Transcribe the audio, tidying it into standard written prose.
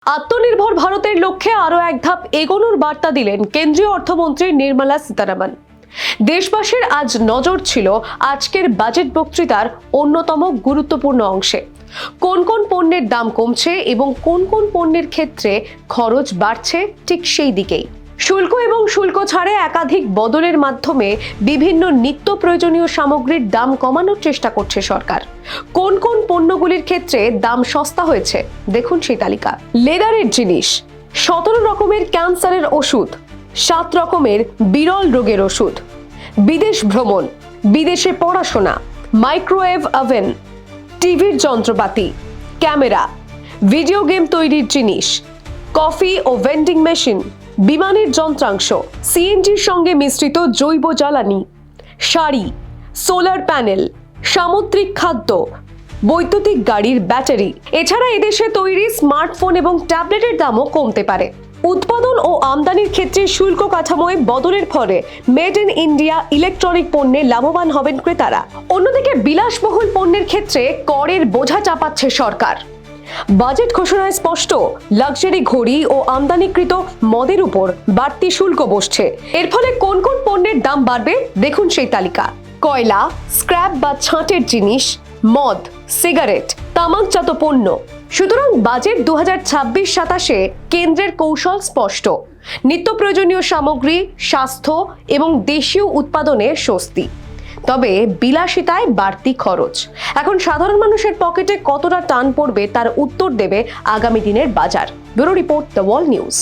আত্মনির্ভর ভারতের লক্ষ্যে আরো এক ধাপ এগোনোর বার্তা দিলেন কেন্দ্রীয় অর্থমন্ত্রী নির্মলা সীতারামন। দেশবাসীর আজ নজর ছিল আজকের বাজেট বক্তৃতার অন্যতম গুরুত্বপূর্ণ অংশে। কোন কোন পণ্যের দাম কমছে এবং কোন কোন পণ্যের ক্ষেত্রে খরচ বাড়ছে, ঠিক সেই দিকেই। শুল্ক এবং শুল্ক ছাড়ে একাধিক বদলের মাধ্যমে বিভিন্ন নিত্য প্রয়োজনীয় সামগ্রীর দাম কমানোর চেষ্টা করছে সরকার। কোন কোন পণ্যগুলির ক্ষেত্রে দাম সস্তা হয়েছে দেখুন সেই তালিকা। লেদারের জিনিস, 17 রকমের ক্যান্সারের ওষুধ, 7 রকমের বিরল রোগের ওষুধ, বিদেশ ভ্রমণ, বিদেশে পড়াশোনা, মাইক্রোওয়েভ ওভেন, টিভির যন্ত্রপাতি, ক্যামেরা, ভিডিও গেম তৈরির জিনিস, কফি ও ভেন্ডিং মেশিন, বিমানের যন্ত্রাংশ, সিএনজির সঙ্গে মিশ্রিত জৈব জ্বালানি, শাড়ি, সোলার প্যানেল, সামুদ্রিক খাদ্য, বৈদ্যুতিক গাড়ির ব্যাটারি। এছাড়া এদেশে তৈরি স্মার্টফোন এবং ট্যাবলেটের দামও কমতে পারে। উৎপাদন ও আমদানির ক্ষেত্রে শুল্ক কাঠামোয় বদলের ফলে মেড ইন ইন্ডিয়া ইলেকট্রনিক পণ্যে লাভবান হবেন ক্রেতারা। অন্যদিকে বিলাসবহুল পণ্যের ক্ষেত্রে করের বোঝা চাপাচ্ছে সরকার। বাজেট ঘোষণায় স্পষ্ট, লাক্সারি ঘড়ি ও আমদানিকৃত মদের উপর বাড়তি শুল্ক বসছে। এর ফলে কোন কোন পণ্যের দাম বাড়বে দেখুন সেই তালিকা। কয়লা, স্ক্র্যাপ বা ছাঁটের জিনিস, মদ, সিগারেট, তামাকজাত পণ্য। সুতরাং বাজেট 2026-27-এ কেন্দ্রের কৌশল স্পষ্ট। নিত্য প্রয়োজনীয় সামগ্রী, স্বাস্থ্য এবং দেশীয় উৎপাদনে স্বস্তি, তবে বিলাসিতায় বাড়তি খরচ। এখন সাধারণ মানুষের পকেটে কতটা টান পড়বে তার উত্তর দেবে আগামী দিনের বাজার। Bureau report, the wall news.